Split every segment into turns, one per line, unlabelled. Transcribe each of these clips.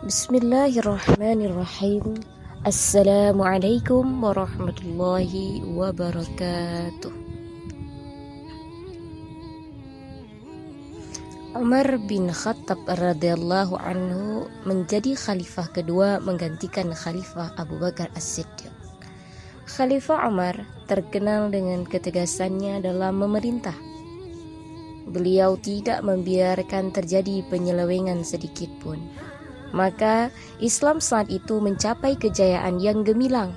Bismillahirrahmanirrahim. Assalamualaikum warahmatullahi wabarakatuh. Umar bin Khattab radhiyallahu anhu menjadi khalifah kedua menggantikan Khalifah Abu Bakar As-Siddiq. Khalifah Umar terkenal dengan ketegasannya dalam memerintah. Beliau tidak membiarkan terjadi penyelewengan sedikit pun. Maka Islam saat itu mencapai kejayaan yang gemilang.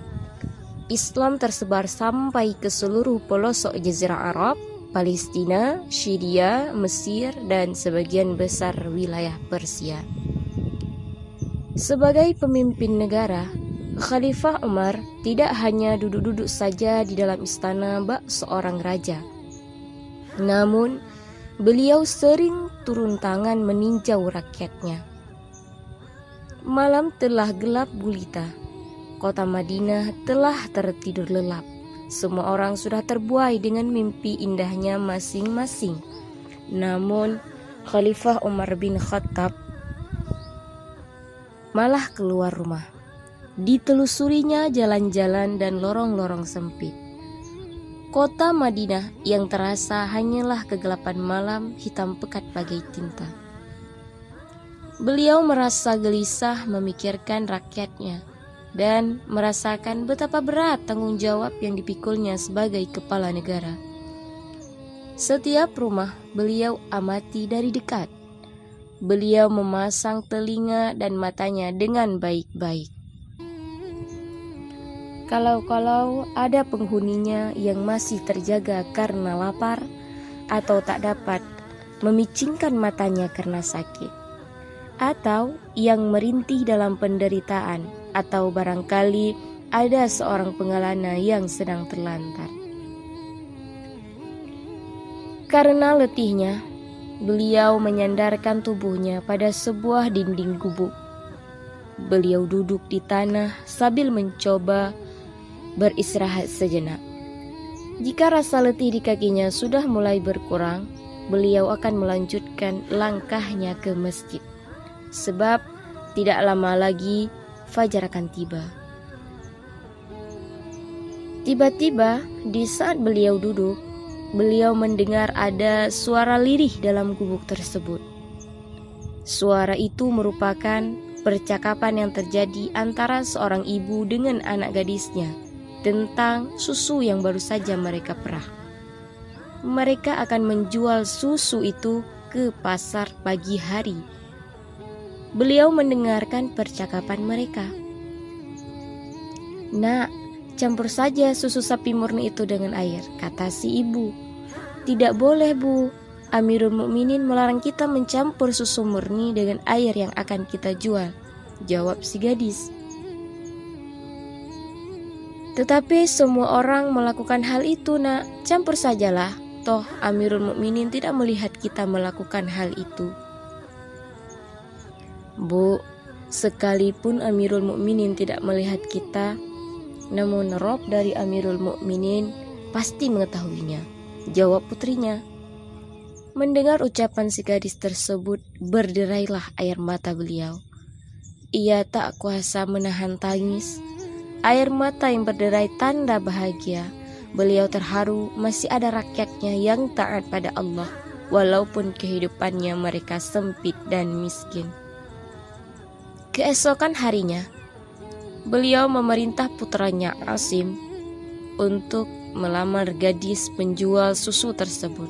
Islam tersebar sampai ke seluruh pelosok Jazirah Arab, Palestina, Syria, Mesir, dan sebagian besar wilayah Persia. Sebagai pemimpin negara, Khalifah Umar tidak hanya duduk-duduk saja di dalam istana bak seorang raja. Namun, beliau sering turun tangan meninjau rakyatnya. Malam telah gelap gulita. Kota Madinah telah tertidur lelap. Semua orang sudah terbuai dengan mimpi indahnya masing-masing. Namun, Khalifah Umar bin Khattab malah keluar rumah. Ditelusurinya jalan-jalan dan lorong-lorong sempit. Kota Madinah yang terasa hanyalah kegelapan malam hitam pekat bagai tinta. Beliau merasa gelisah memikirkan rakyatnya dan merasakan betapa berat tanggung jawab yang dipikulnya sebagai kepala negara. Setiap rumah beliau amati dari dekat. Beliau memasang telinga dan matanya dengan baik-baik. Kalau ada penghuninya yang masih terjaga karena lapar atau tak dapat memicingkan matanya karena sakit, atau yang merintih dalam penderitaan, atau barangkali ada seorang pengalana yang sedang terlantar. Karena letihnya, beliau menyandarkan tubuhnya pada sebuah dinding gubuk. Beliau duduk di tanah sambil mencoba beristirahat sejenak. Jika rasa letih di kakinya sudah mulai berkurang, beliau akan melanjutkan langkahnya ke masjid. Sebab tidak lama lagi fajar akan tiba. Tiba-tiba di saat beliau duduk, beliau mendengar ada suara lirih dalam gubuk tersebut. Suara itu merupakan percakapan yang terjadi antara seorang ibu dengan anak gadisnya tentang susu yang baru saja mereka perah. Mereka akan menjual susu itu ke pasar pagi hari. Beliau mendengarkan percakapan mereka. "Nak, campur saja susu sapi murni itu dengan air," kata si ibu. "Tidak boleh, Bu. Amirul Mukminin melarang kita mencampur susu murni dengan air yang akan kita jual," jawab si gadis. "Tetapi semua orang melakukan hal itu, Nak. Campur sajalah. Toh Amirul Mukminin tidak melihat kita melakukan hal itu." "Bu, sekalipun Amirul Mukminin tidak melihat kita, namun Rob dari Amirul Mukminin pasti mengetahuinya," jawab putrinya. Mendengar ucapan si gadis tersebut, berderailah air mata beliau. Ia tak kuasa menahan tangis. Air mata yang berderai tanda bahagia. Beliau terharu masih ada rakyatnya yang taat pada Allah, walaupun kehidupannya mereka sempit dan miskin. Keesokan harinya, beliau memerintah putranya Asim untuk melamar gadis penjual susu tersebut.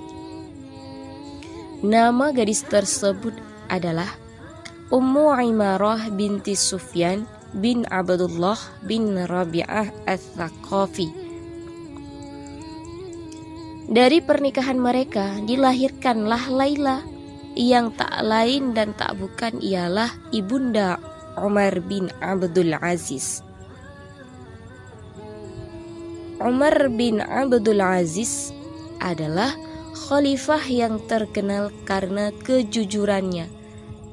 Nama gadis tersebut adalah Ummu Imarah binti Sufyan bin Abdullah bin Rabi'ah Ats-Tsaqafi. Dari pernikahan mereka dilahirkanlah Laila, yang tak lain dan tak bukan ialah ibunda Umar bin Abdul Aziz. Umar bin Abdul Aziz adalah khalifah yang terkenal karena kejujurannya.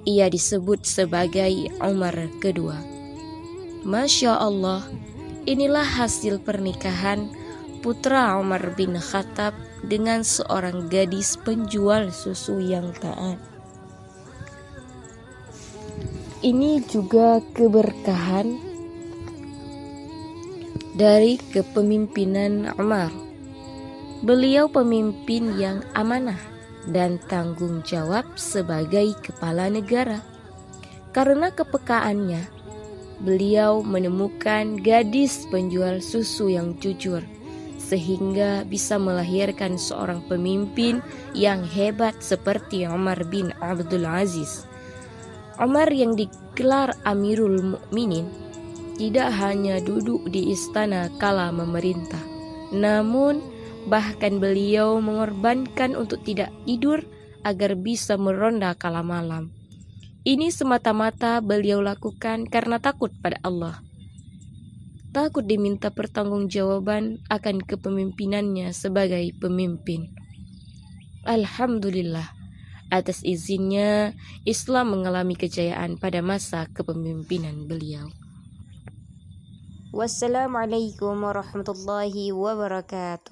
Ia disebut sebagai Umar kedua. Masya Allah, Inilah hasil pernikahan putra Umar bin Khattab dengan seorang gadis penjual susu yang taat. Ini juga keberkahan dari kepemimpinan Umar. Beliau pemimpin yang amanah dan tanggung jawab sebagai kepala negara. Karena kepekaannya, beliau menemukan gadis penjual susu yang jujur, sehingga bisa melahirkan seorang pemimpin yang hebat seperti Umar bin Abdul Aziz. Umar yang digelar Amirul Mukminin tidak hanya duduk di istana kala memerintah, namun bahkan beliau mengorbankan untuk tidak tidur agar bisa meronda kala malam. Ini semata-mata beliau lakukan karena takut pada Allah. Takut diminta pertanggungjawaban akan kepemimpinannya sebagai pemimpin. Alhamdulillah, atas izinnya Islam mengalami kejayaan pada masa kepemimpinan beliau. Wassalamualaikum warahmatullahi wabarakatuh.